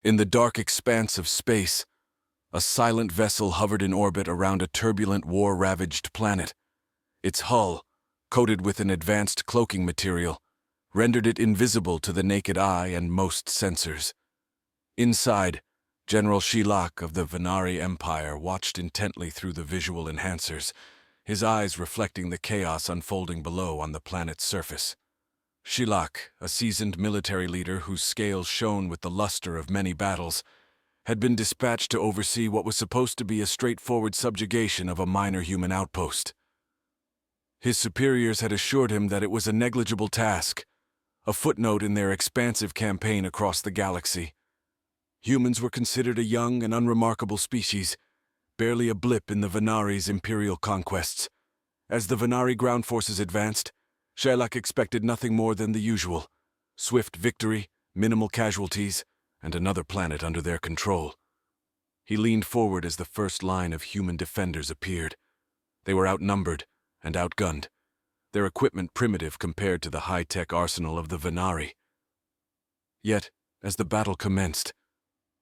In the dark expanse of space, a silent vessel hovered in orbit around a turbulent, war-ravaged planet. Its hull, coated with an advanced cloaking material, rendered it invisible to the naked eye and most sensors. Inside, General Shilak of the Venari Empire watched intently through the visual enhancers, his eyes reflecting the chaos unfolding below on the planet's surface. Shilak, a seasoned military leader whose scales shone with the luster of many battles, had been dispatched to oversee what was supposed to be a straightforward subjugation of a minor human outpost. His superiors had assured him that it was a negligible task, a footnote in their expansive campaign across the galaxy. Humans were considered a young and unremarkable species, barely a blip in the Venari's imperial conquests. As the Venari ground forces advanced, Shilak expected nothing more than the usual: swift victory, minimal casualties, and another planet under their control. He leaned forward as the first line of human defenders appeared. They were outnumbered and outgunned, their equipment primitive compared to the high-tech arsenal of the Venari. Yet, as the battle commenced,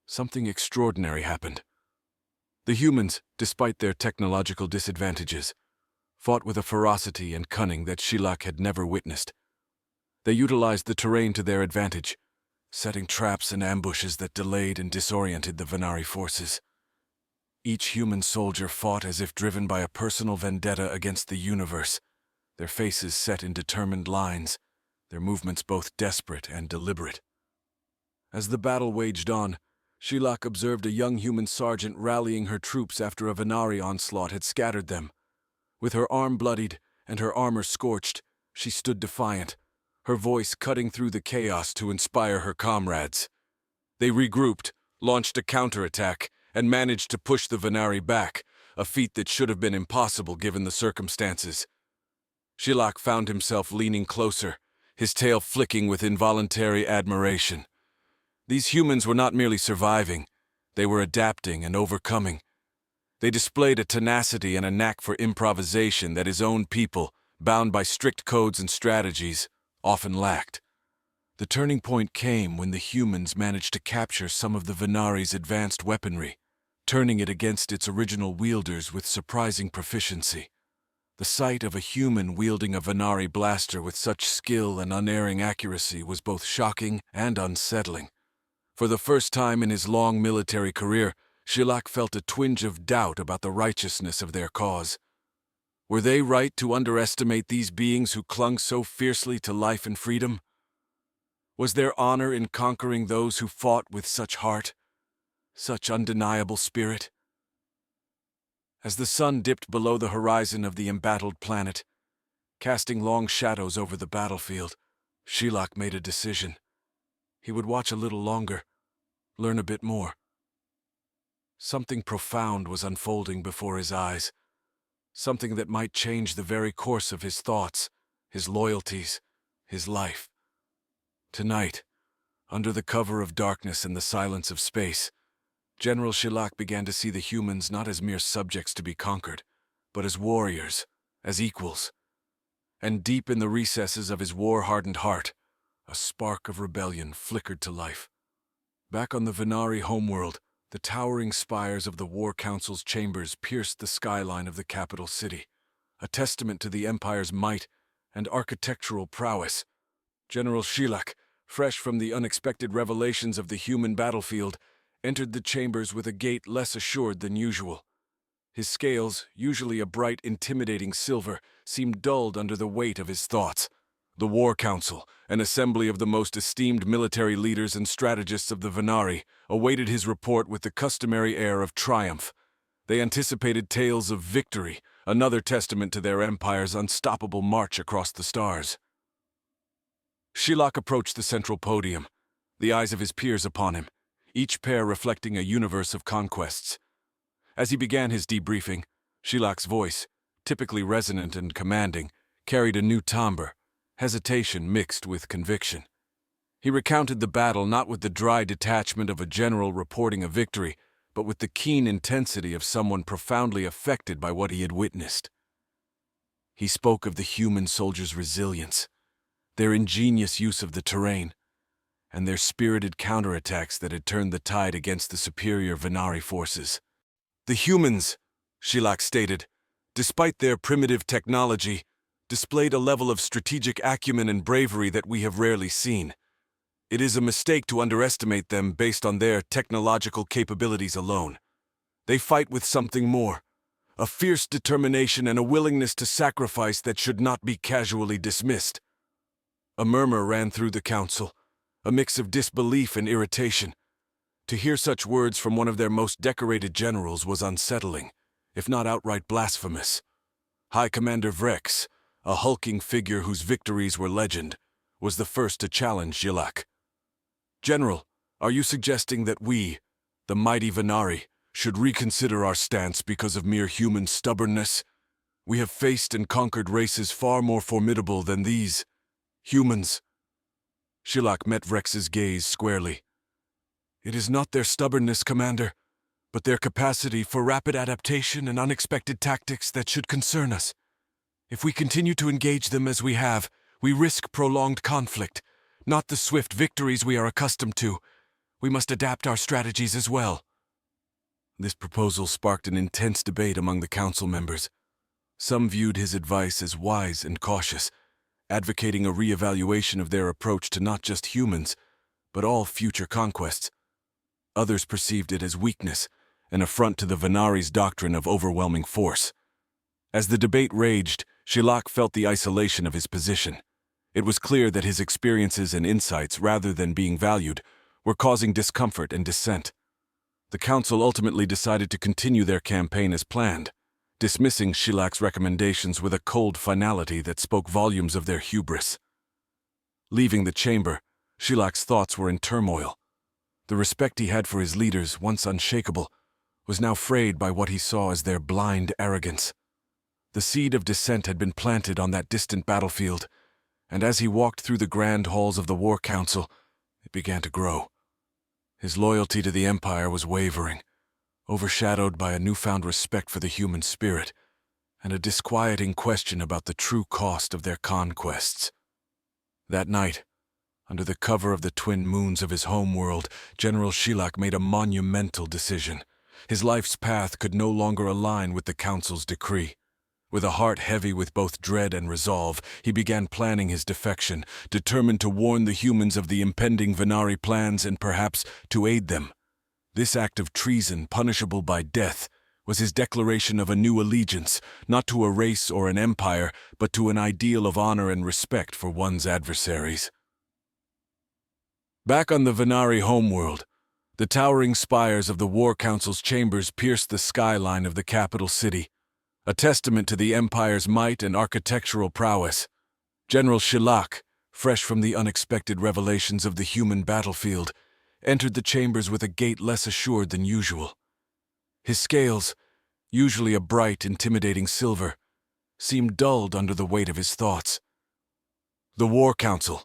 something extraordinary happened. The humans, despite their technological disadvantages, fought with a ferocity and cunning that Shilak had never witnessed. They utilized the terrain to their advantage, setting traps and ambushes that delayed and disoriented the Venari forces. Each human soldier fought as if driven by a personal vendetta against the universe, their faces set in determined lines, their movements both desperate and deliberate. As the battle waged on, Shilak observed a young human sergeant rallying her troops after a Venari onslaught had scattered them. With her arm bloodied and her armor scorched, she stood defiant, her voice cutting through the chaos to inspire her comrades. They regrouped, launched a counterattack, and managed to push the Venari back, a feat that should have been impossible given the circumstances. Shilak found himself leaning closer, his tail flicking with involuntary admiration. These humans were not merely surviving, they were adapting and overcoming. They displayed a tenacity and a knack for improvisation that his own people, bound by strict codes and strategies, often lacked. The turning point came when the humans managed to capture some of the Venari's advanced weaponry, turning it against its original wielders with surprising proficiency. The sight of a human wielding a Venari blaster with such skill and unerring accuracy was both shocking and unsettling. For the first time in his long military career, Shilak felt a twinge of doubt about the righteousness of their cause. Were they right to underestimate these beings who clung so fiercely to life and freedom? Was there honor in conquering those who fought with such heart, such undeniable spirit? As the sun dipped below the horizon of the embattled planet, casting long shadows over the battlefield, Shilak made a decision. He would watch a little longer, learn a bit more. Something profound was unfolding before his eyes, something that might change the very course of his thoughts, his loyalties, his life. Tonight, under the cover of darkness and the silence of space, General Shilak began to see the humans not as mere subjects to be conquered, but as warriors, as equals. And deep in the recesses of his war-hardened heart, a spark of rebellion flickered to life. Back on the Venari homeworld, the towering spires of the War Council's chambers pierced the skyline of the capital city, a testament to the Empire's might and architectural prowess. General Shilak, fresh from the unexpected revelations of the human battlefield, entered the chambers with a gait less assured than usual. His scales, usually a bright, intimidating silver, seemed dulled under the weight of his thoughts. The War Council, an assembly of the most esteemed military leaders and strategists of the Venari, awaited his report with the customary air of triumph. They anticipated tales of victory, another testament to their empire's unstoppable march across the stars. Shilak approached the central podium, the eyes of his peers upon him, each pair reflecting a universe of conquests. As he began his debriefing, Shilak's voice, typically resonant and commanding, carried a new timbre, hesitation mixed with conviction. He recounted the battle not with the dry detachment of a general reporting a victory, but with the keen intensity of someone profoundly affected by what he had witnessed. He spoke of the human soldiers' resilience, their ingenious use of the terrain, and their spirited counterattacks that had turned the tide against the superior Venari forces. The humans, Shilak stated, despite their primitive technology, displayed a level of strategic acumen and bravery that we have rarely seen. It is a mistake to underestimate them based on their technological capabilities alone. They fight with something more, a fierce determination and a willingness to sacrifice that should not be casually dismissed. A murmur ran through the council, a mix of disbelief and irritation. To hear such words from one of their most decorated generals was unsettling, if not outright blasphemous. High Commander Vrex, a hulking figure whose victories were legend, was the first to challenge Shilak. "General, are you suggesting that we, the mighty Venari, should reconsider our stance because of mere human stubbornness? We have faced and conquered races far more formidable than these humans." Shilak met Vrex's gaze squarely. "It is not their stubbornness, Commander, but their capacity for rapid adaptation and unexpected tactics that should concern us. If we continue to engage them as we have, we risk prolonged conflict, not the swift victories we are accustomed to. We must adapt our strategies as well." This proposal sparked an intense debate among the council members. Some viewed his advice as wise and cautious, advocating a re-evaluation of their approach to not just humans, but all future conquests. Others perceived it as weakness, an affront to the Venari's doctrine of overwhelming force. As the debate raged, Shilak felt the isolation of his position. It was clear that his experiences and insights, rather than being valued, were causing discomfort and dissent. The council ultimately decided to continue their campaign as planned, dismissing Shilak's recommendations with a cold finality that spoke volumes of their hubris. Leaving the chamber, Shilak's thoughts were in turmoil. The respect he had for his leaders, once unshakable, was now frayed by what he saw as their blind arrogance. The seed of dissent had been planted on that distant battlefield, and as he walked through the grand halls of the War Council, it began to grow. His loyalty to the Empire was wavering, overshadowed by a newfound respect for the human spirit, and a disquieting question about the true cost of their conquests. That night, under the cover of the twin moons of his homeworld, General Shilak made a monumental decision. His life's path could no longer align with the Council's decree. With a heart heavy with both dread and resolve, he began planning his defection, determined to warn the humans of the impending Venari plans and perhaps to aid them. This act of treason, punishable by death, was his declaration of a new allegiance, not to a race or an empire, but to an ideal of honor and respect for one's adversaries. Back on the Venari homeworld, the towering spires of the War Council's chambers pierced the skyline of the capital city, a testament to the Empire's might and architectural prowess. General Shilak, fresh from the unexpected revelations of the human battlefield, entered the chambers with a gait less assured than usual. His scales, usually a bright, intimidating silver, seemed dulled under the weight of his thoughts. The War Council,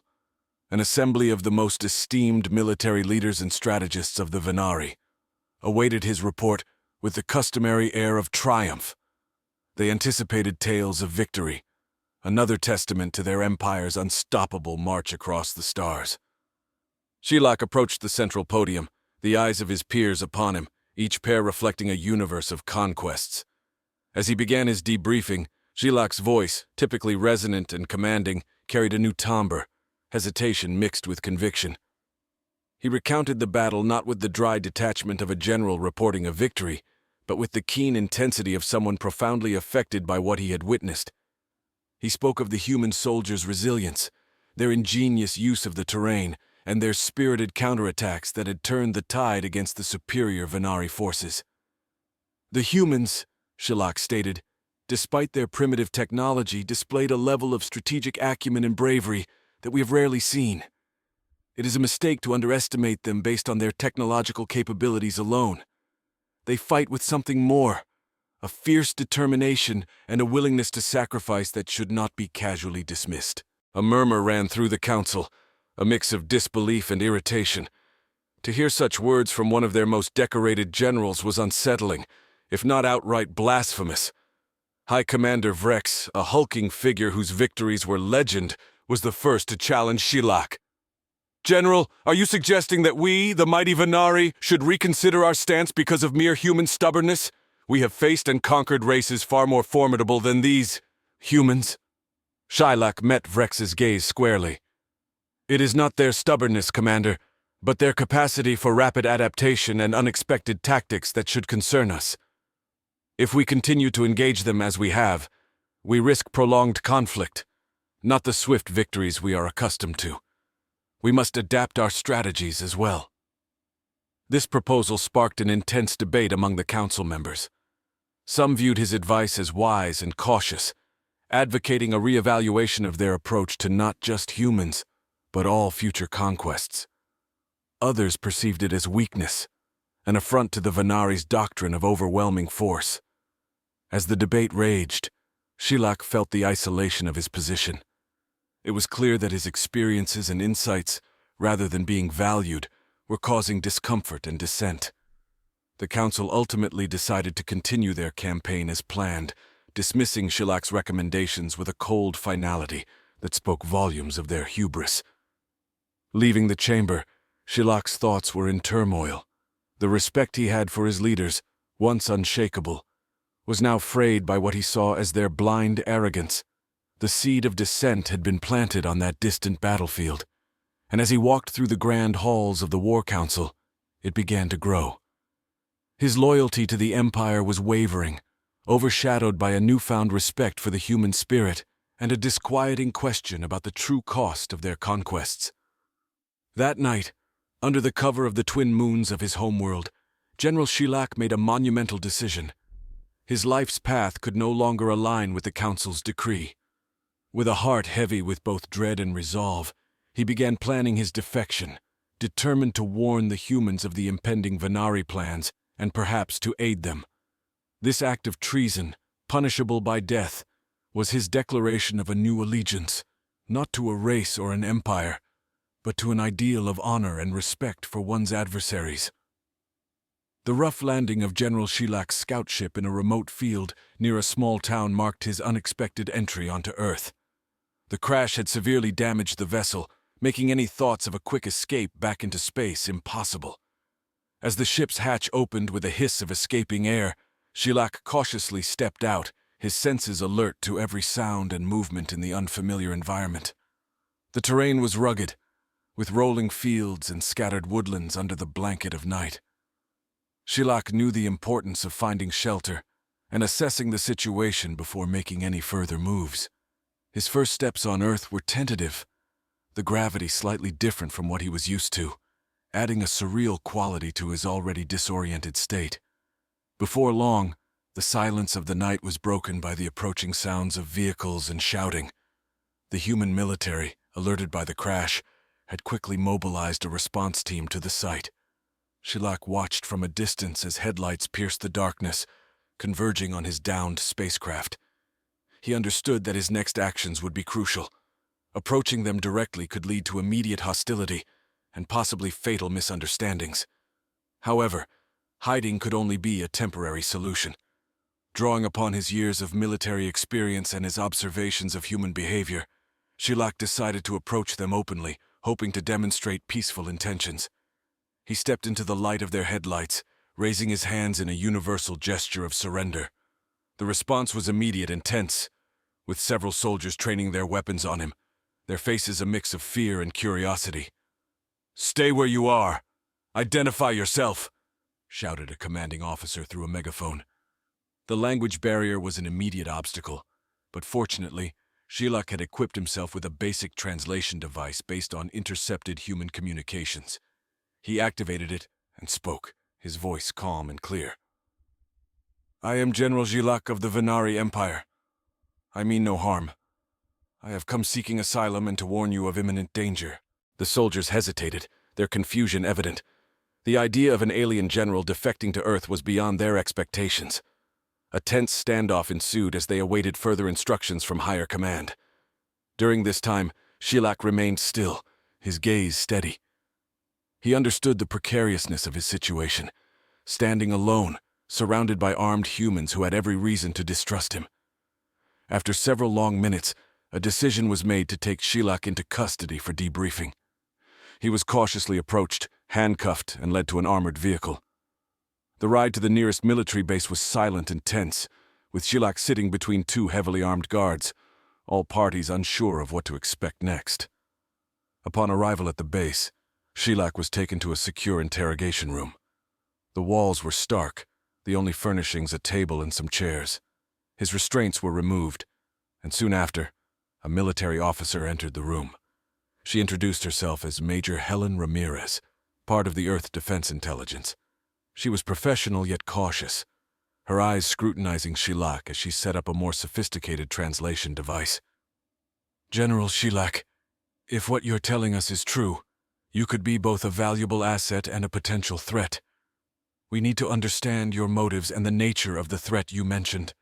an assembly of the most esteemed military leaders and strategists of the Venari, awaited his report with the customary air of triumph. They anticipated tales of victory, another testament to their empire's unstoppable march across the stars. Shilak approached the central podium, the eyes of his peers upon him, each pair reflecting a universe of conquests. As he began his debriefing, Shilak's voice, typically resonant and commanding, carried a new timbre, hesitation mixed with conviction. He recounted the battle not with the dry detachment of a general reporting a victory, but with the keen intensity of someone profoundly affected by what he had witnessed. He spoke of the human soldiers' resilience, their ingenious use of the terrain, and their spirited counterattacks that had turned the tide against the superior Venari forces. The humans, Shilak stated, despite their primitive technology, displayed a level of strategic acumen and bravery that we have rarely seen. It is a mistake to underestimate them based on their technological capabilities alone. They fight with something more, a fierce determination and a willingness to sacrifice that should not be casually dismissed. A murmur ran through the council, a mix of disbelief and irritation. To hear such words from one of their most decorated generals was unsettling, if not outright blasphemous. High Commander Vrex, a hulking figure whose victories were legend, was the first to challenge Shilak. General, are you suggesting that we, the mighty Venari, should reconsider our stance because of mere human stubbornness? We have faced and conquered races far more formidable than these humans. Shylock met Vrex's gaze squarely. It is not their stubbornness, Commander, but their capacity for rapid adaptation and unexpected tactics that should concern us. If we continue to engage them as we have, we risk prolonged conflict, not the swift victories we are accustomed to. We must adapt our strategies as well. This proposal sparked an intense debate among the council members. Some viewed his advice as wise and cautious, advocating a reevaluation of their approach to not just humans, but all future conquests. Others perceived it as weakness, an affront to the Venari's doctrine of overwhelming force. As the debate raged, Shylock felt the isolation of his position. It was clear that his experiences and insights, rather than being valued, were causing discomfort and dissent. The council ultimately decided to continue their campaign as planned, dismissing Shylock's recommendations with a cold finality that spoke volumes of their hubris. Leaving the chamber, Shylock's thoughts were in turmoil. The respect he had for his leaders, once unshakable, was now frayed by what he saw as their blind arrogance. The seed of dissent had been planted on that distant battlefield, and as he walked through the grand halls of the War Council, it began to grow. His loyalty to the Empire was wavering, overshadowed by a newfound respect for the human spirit and a disquieting question about the true cost of their conquests. That night, under the cover of the twin moons of his homeworld, General Shylock made a monumental decision. His life's path could no longer align with the Council's decree. With a heart heavy with both dread and resolve, he began planning his defection, determined to warn the humans of the impending Venari plans and perhaps to aid them. This act of treason, punishable by death, was his declaration of a new allegiance, not to a race or an empire, but to an ideal of honor and respect for one's adversaries. The rough landing of General Shylock's scout ship in a remote field near a small town marked his unexpected entry onto Earth. The crash had severely damaged the vessel, making any thoughts of a quick escape back into space impossible. As the ship's hatch opened with a hiss of escaping air, Shylock cautiously stepped out, his senses alert to every sound and movement in the unfamiliar environment. The terrain was rugged, with rolling fields and scattered woodlands under the blanket of night. Shylock knew the importance of finding shelter and assessing the situation before making any further moves. His first steps on Earth were tentative, the gravity slightly different from what he was used to, adding a surreal quality to his already disoriented state. Before long, the silence of the night was broken by the approaching sounds of vehicles and shouting. The human military, alerted by the crash, had quickly mobilized a response team to the site. Shylock watched from a distance as headlights pierced the darkness, converging on his downed spacecraft. He understood that his next actions would be crucial. Approaching them directly could lead to immediate hostility and possibly fatal misunderstandings. However, hiding could only be a temporary solution. Drawing upon his years of military experience and his observations of human behavior, Shylock decided to approach them openly, hoping to demonstrate peaceful intentions. He stepped into the light of their headlights, raising his hands in a universal gesture of surrender. The response was immediate and tense, with several soldiers training their weapons on him, their faces a mix of fear and curiosity. "Stay where you are! Identify yourself!" shouted a commanding officer through a megaphone. The language barrier was an immediate obstacle, but fortunately, Shylock had equipped himself with a basic translation device based on intercepted human communications. He activated it and spoke, his voice calm and clear. "I am General Shylock of the Venari Empire. I mean no harm. I have come seeking asylum and to warn you of imminent danger." The soldiers hesitated, their confusion evident. The idea of an alien general defecting to Earth was beyond their expectations. A tense standoff ensued as they awaited further instructions from higher command. During this time, Shylock remained still, his gaze steady. He understood the precariousness of his situation, standing alone, surrounded by armed humans who had every reason to distrust him. After several long minutes, a decision was made to take Shylock into custody for debriefing. He was cautiously approached, handcuffed, and led to an armored vehicle. The ride to the nearest military base was silent and tense, with Shilak sitting between two heavily armed guards, all parties unsure of what to expect next. Upon arrival at the base, Shilak was taken to a secure interrogation room. The walls were stark, the only furnishings a table and some chairs. His restraints were removed, and soon after, a military officer entered the room. She introduced herself as Major Helen Ramirez, part of the Earth Defense Intelligence. She was professional yet cautious, her eyes scrutinizing Shilak as she set up a more sophisticated translation device. "General Shilak, if what you're telling us is true, you could be both a valuable asset and a potential threat. We need to understand your motives and the nature of the threat you mentioned."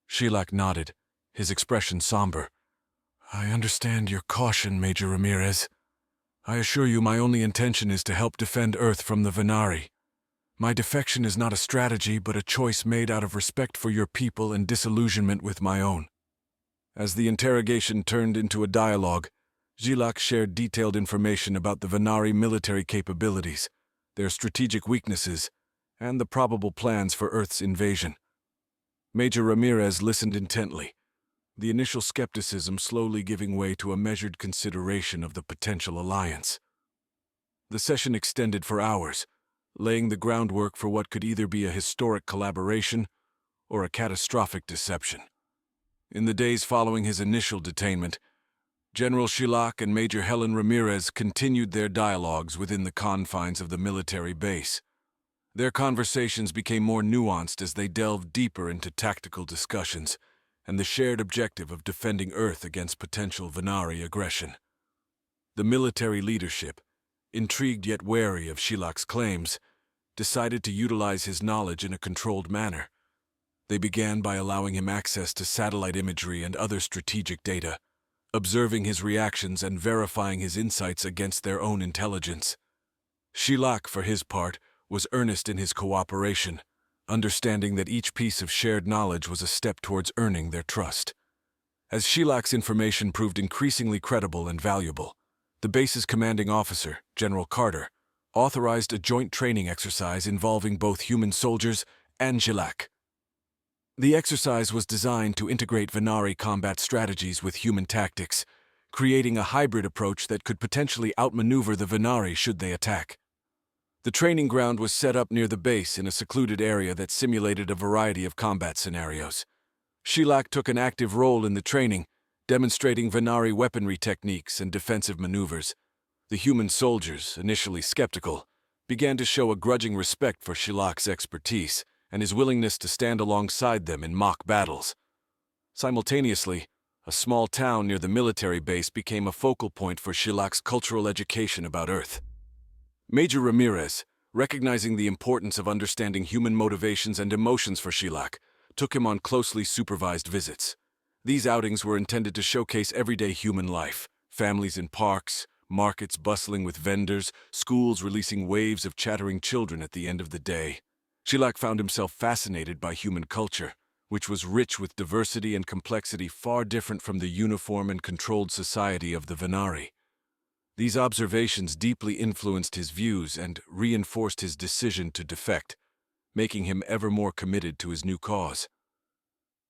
Shilak nodded, his expression somber. "I understand your caution, Major Ramirez. I assure you my only intention is to help defend Earth from the Venari. My defection is not a strategy, but a choice made out of respect for your people and disillusionment with my own." As the interrogation turned into a dialogue, Shilak shared detailed information about the Venari military capabilities, their strategic weaknesses, and the probable plans for Earth's invasion. Major Ramirez listened intently, the initial skepticism slowly giving way to a measured consideration of the potential alliance. The session extended for hours, laying the groundwork for what could either be a historic collaboration or a catastrophic deception. In the days following his initial detainment, General Shilak and Major Helen Ramirez continued their dialogues within the confines of the military base. Their conversations became more nuanced as they delved deeper into tactical discussions and the shared objective of defending Earth against potential Venari aggression. The military leadership, intrigued yet wary of Shilak's claims, decided to utilize his knowledge in a controlled manner. They began by allowing him access to satellite imagery and other strategic data, observing his reactions and verifying his insights against their own intelligence. Shilak, for his part, was earnest in his cooperation, understanding that each piece of shared knowledge was a step towards earning their trust. As Shilak's information proved increasingly credible and valuable, the base's commanding officer, General Carter, authorized a joint training exercise involving both human soldiers and Shilak. The exercise was designed to integrate Venari combat strategies with human tactics, creating a hybrid approach that could potentially outmaneuver the Venari should they attack. The training ground was set up near the base in a secluded area that simulated a variety of combat scenarios. Shilak took an active role in the training, demonstrating Venari weaponry techniques and defensive maneuvers. The human soldiers, initially skeptical, began to show a grudging respect for Shilak's expertise and his willingness to stand alongside them in mock battles. Simultaneously, a small town near the military base became a focal point for Shilak's cultural education about Earth. Major Ramirez, recognizing the importance of understanding human motivations and emotions for Shilak, took him on closely supervised visits. These outings were intended to showcase everyday human life, families in parks, markets bustling with vendors, schools releasing waves of chattering children at the end of the day. Shilak found himself fascinated by human culture, which was rich with diversity and complexity far different from the uniform and controlled society of the Venari. These observations deeply influenced his views and reinforced his decision to defect, making him ever more committed to his new cause.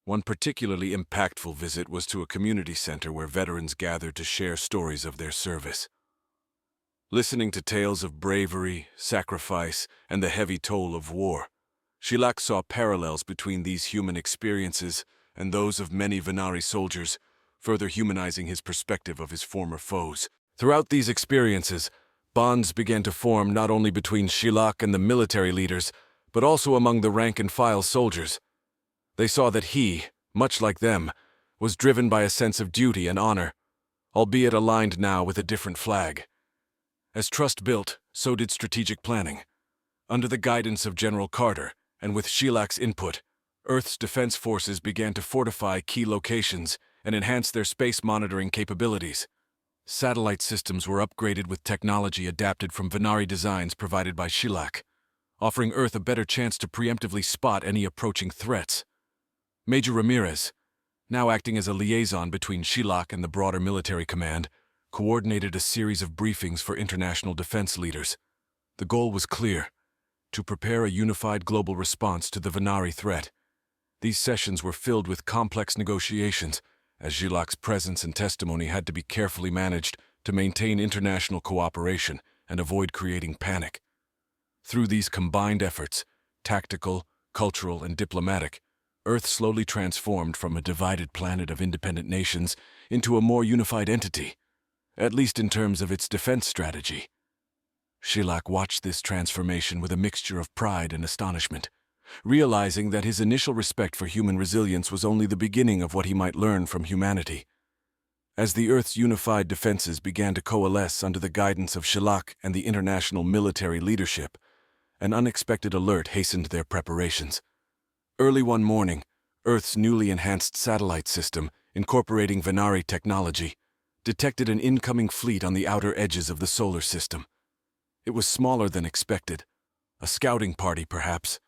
One particularly impactful visit was to a community center where veterans gathered to share stories of their service. Listening to tales of bravery, sacrifice, and the heavy toll of war, Shilak saw parallels between these human experiences and those of many Venari soldiers, further humanizing his perspective of his former foes. Throughout these experiences, bonds began to form not only between Shilak and the military leaders, but also among the rank-and-file soldiers. They saw that he, much like them, was driven by a sense of duty and honor, albeit aligned now with a different flag. As trust built, so did strategic planning. Under the guidance of General Carter, and with Shilak's input, Earth's defense forces began to fortify key locations and enhance their space monitoring capabilities. Satellite systems were upgraded with technology adapted from Venari designs provided by Shilak, offering Earth a better chance to preemptively spot any approaching threats. Major Ramirez, now acting as a liaison between Shilak and the broader military command, coordinated a series of briefings for international defense leaders. The goal was clear: to prepare a unified global response to the Venari threat. These sessions were filled with complex negotiations, as Gilac's presence and testimony had to be carefully managed to maintain international cooperation and avoid creating panic. Through these combined efforts, tactical, cultural, and diplomatic, Earth slowly transformed from a divided planet of independent nations into a more unified entity, at least in terms of its defense strategy. Gilac watched this transformation with a mixture of pride and astonishment, realizing that his initial respect for human resilience was only the beginning of what he might learn from humanity. As the Earth's unified defenses began to coalesce under the guidance of Gilac and the international military leadership, an unexpected alert hastened their preparations. Early one morning, Earth's newly enhanced satellite system, incorporating Venari technology, detected an incoming fleet on the outer edges of the solar system. It was smaller than expected, a scouting party perhaps,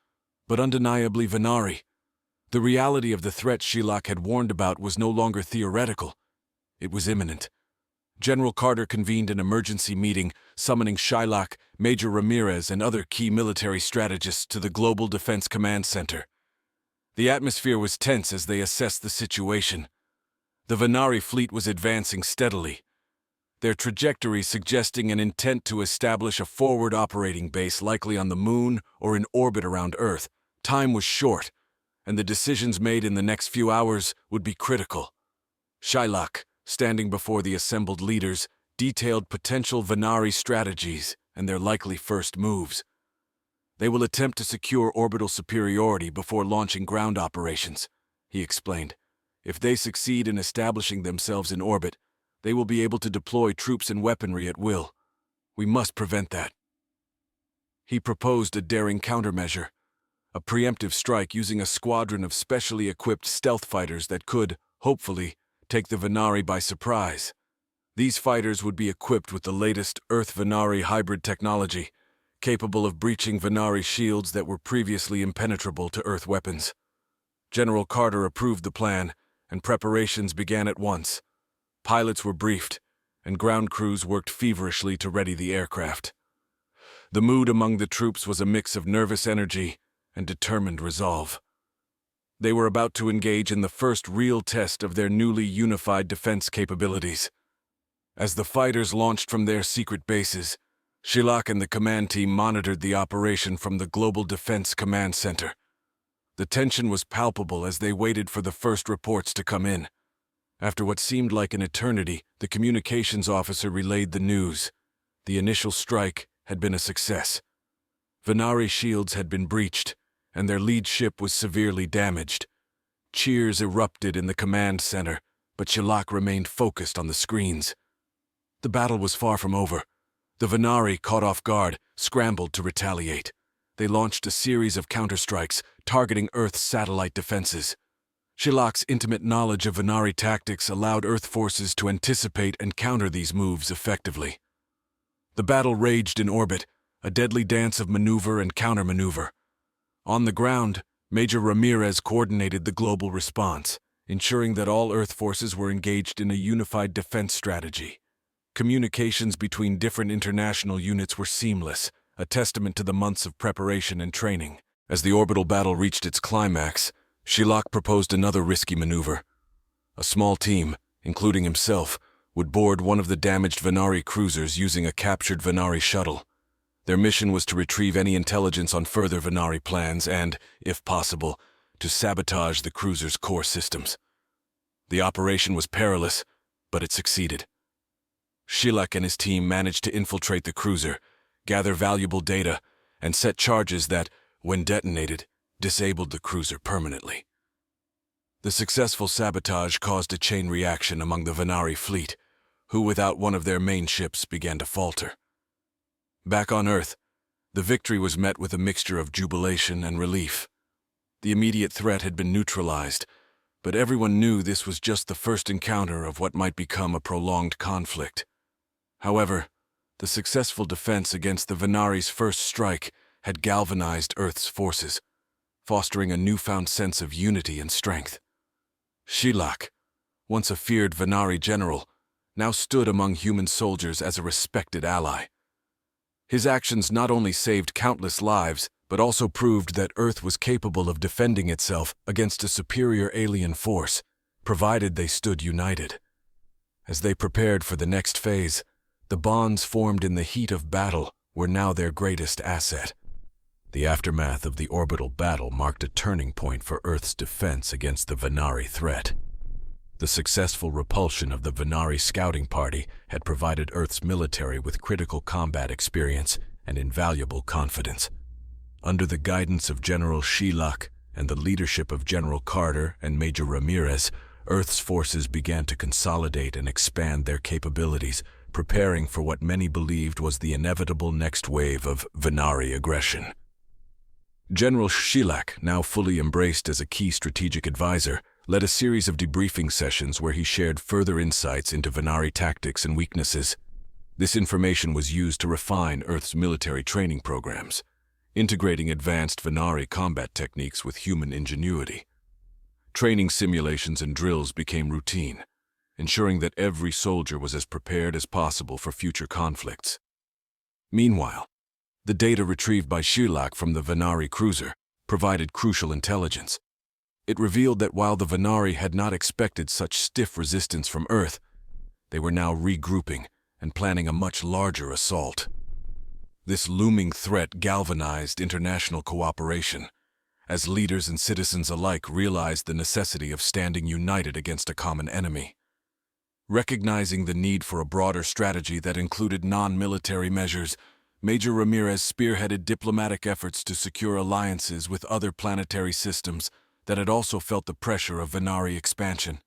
but undeniably Venari. The reality of the threat Gilac had warned about was no longer theoretical. It was imminent. General Carter convened an emergency meeting, summoning Gilac, Major Ramirez, and other key military strategists to the Global Defense Command Center. The atmosphere was tense as they assessed the situation. The Venari fleet was advancing steadily, their trajectory suggesting an intent to establish a forward operating base likely on the Moon or in orbit around Earth. Time was short, and the decisions made in the next few hours would be critical. Gilac, standing before the assembled leaders, detailed potential Venari strategies and their likely first moves. They will attempt to secure orbital superiority before launching ground operations, he explained. If they succeed in establishing themselves in orbit, they will be able to deploy troops and weaponry at will. We must prevent that. He proposed a daring countermeasure, a preemptive strike using a squadron of specially equipped stealth fighters that could, hopefully, take the Venari by surprise. These fighters would be equipped with the latest Earth-Venari hybrid technology, capable of breaching Venari shields that were previously impenetrable to Earth weapons. General Carter approved the plan, and preparations began at once. Pilots were briefed, and ground crews worked feverishly to ready the aircraft. The mood among the troops was a mix of nervous energy and determined resolve. They were about to engage in the first real test of their newly unified defense capabilities. As the fighters launched from their secret bases, Gilac and the command team monitored the operation from the Global Defense Command Center. The tension was palpable as they waited for the first reports to come in. After what seemed like an eternity, the communications officer relayed the news. The initial strike had been a success. Venari shields had been breached, and their lead ship was severely damaged. Cheers erupted in the command center, but Gilac remained focused on the screens. The battle was far from over. The Venari, caught off guard, scrambled to retaliate. They launched a series of counterstrikes, targeting Earth's satellite defenses. Gilac's intimate knowledge of Venari tactics allowed Earth forces to anticipate and counter these moves effectively. The battle raged in orbit, a deadly dance of maneuver and countermaneuver. On the ground, Major Ramirez coordinated the global response, ensuring that all Earth forces were engaged in a unified defense strategy. Communications between different international units were seamless, a testament to the months of preparation and training. As the orbital battle reached its climax, Gilac proposed another risky maneuver. A small team, including himself, would board one of the damaged Venari cruisers using a captured Venari shuttle. Their mission was to retrieve any intelligence on further Venari plans and, if possible, to sabotage the cruiser's core systems. The operation was perilous, but it succeeded. Gilac and his team managed to infiltrate the cruiser, gather valuable data, and set charges that, when detonated, disabled the cruiser permanently. The successful sabotage caused a chain reaction among the Venari fleet, who without one of their main ships began to falter. Back on Earth, the victory was met with a mixture of jubilation and relief. The immediate threat had been neutralized, but everyone knew this was just the first encounter of what might become a prolonged conflict. However, the successful defense against the Venari's first strike had galvanized Earth's forces, fostering a newfound sense of unity and strength. Gilac, once a feared Venari general, now stood among human soldiers as a respected ally. His actions not only saved countless lives, but also proved that Earth was capable of defending itself against a superior alien force, provided they stood united. As they prepared for the next phase, the bonds formed in the heat of battle were now their greatest asset. The aftermath of the orbital battle marked a turning point for Earth's defense against the Venari threat. The successful repulsion of the Venari scouting party had provided Earth's military with critical combat experience and invaluable confidence. Under the guidance of General Shelock and the leadership of General Carter and Major Ramirez, Earth's forces began to consolidate and expand their capabilities, preparing for what many believed was the inevitable next wave of Venari aggression. General Shelock, now fully embraced as a key strategic advisor, led a series of debriefing sessions where he shared further insights into Venari tactics and weaknesses. This information was used to refine Earth's military training programs, integrating advanced Venari combat techniques with human ingenuity. Training simulations and drills became routine, ensuring that every soldier was as prepared as possible for future conflicts. Meanwhile, the data retrieved by Shelock from the Venari cruiser provided crucial intelligence. It revealed that while the Venari had not expected such stiff resistance from Earth, they were now regrouping and planning a much larger assault. This looming threat galvanized international cooperation, as leaders and citizens alike realized the necessity of standing united against a common enemy. Recognizing the need for a broader strategy that included non-military measures, Major Ramirez spearheaded diplomatic efforts to secure alliances with other planetary systems that had also felt the pressure of Venari expansion.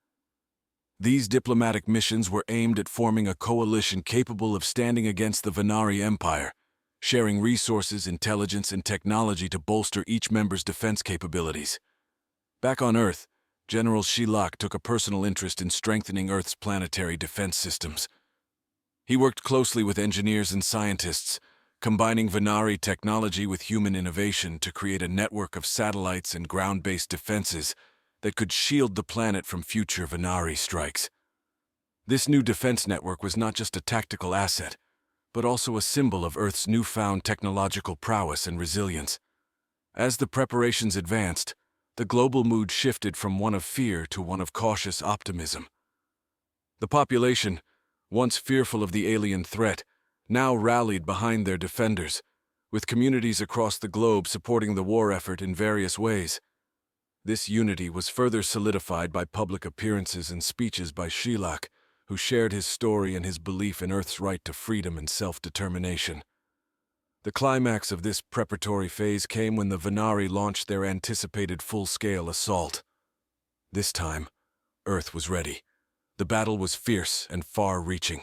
These diplomatic missions were aimed at forming a coalition capable of standing against the Venari Empire, sharing resources, intelligence, and technology to bolster each member's defense capabilities. Back on Earth, General Shelock took a personal interest in strengthening Earth's planetary defense systems. He worked closely with engineers and scientists, combining Venari technology with human innovation to create a network of satellites and ground-based defenses that could shield the planet from future Venari strikes. This new defense network was not just a tactical asset, but also a symbol of Earth's newfound technological prowess and resilience. As the preparations advanced, the global mood shifted from one of fear to one of cautious optimism. The population, once fearful of the alien threat, now rallied behind their defenders, with communities across the globe supporting the war effort in various ways. This unity was further solidified by public appearances and speeches by Shelock, who shared his story and his belief in Earth's right to freedom and self-determination. The climax of this preparatory phase came when the Venari launched their anticipated full-scale assault. This time, Earth was ready. The battle was fierce and far-reaching,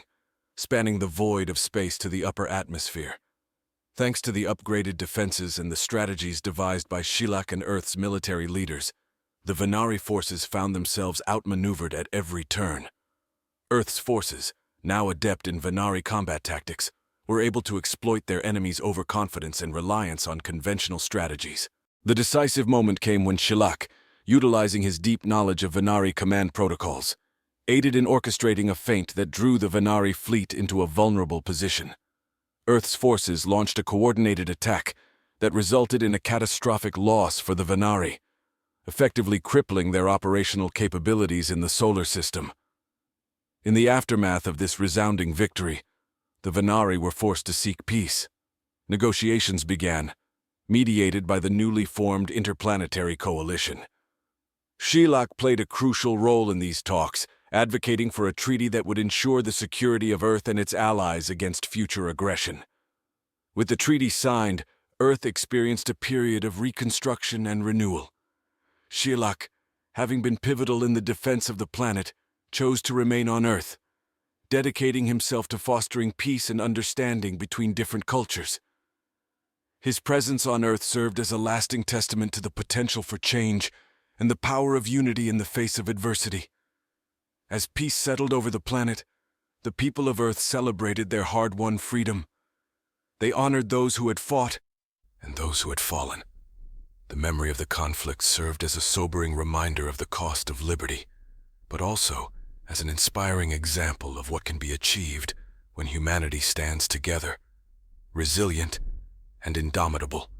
spanning the void of space to the upper atmosphere. Thanks to the upgraded defenses and the strategies devised by Shelock and Earth's military leaders, the Venari forces found themselves outmaneuvered at every turn. Earth's forces, now adept in Venari combat tactics, were able to exploit their enemies' overconfidence and reliance on conventional strategies. The decisive moment came when Shelock, utilizing his deep knowledge of Venari command protocols, aided in orchestrating a feint that drew the Venari fleet into a vulnerable position. Earth's forces launched a coordinated attack that resulted in a catastrophic loss for the Venari, effectively crippling their operational capabilities in the solar system. In the aftermath of this resounding victory, the Venari were forced to seek peace. Negotiations began, mediated by the newly formed interplanetary coalition. Shelock played a crucial role in these talks, advocating for a treaty that would ensure the security of Earth and its allies against future aggression. With the treaty signed, Earth experienced a period of reconstruction and renewal. Shelock, having been pivotal in the defense of the planet, chose to remain on Earth, dedicating himself to fostering peace and understanding between different cultures. His presence on Earth served as a lasting testament to the potential for change and the power of unity in the face of adversity. As peace settled over the planet, the people of Earth celebrated their hard-won freedom. They honored those who had fought and those who had fallen. The memory of the conflict served as a sobering reminder of the cost of liberty, but also as an inspiring example of what can be achieved when humanity stands together, resilient and indomitable.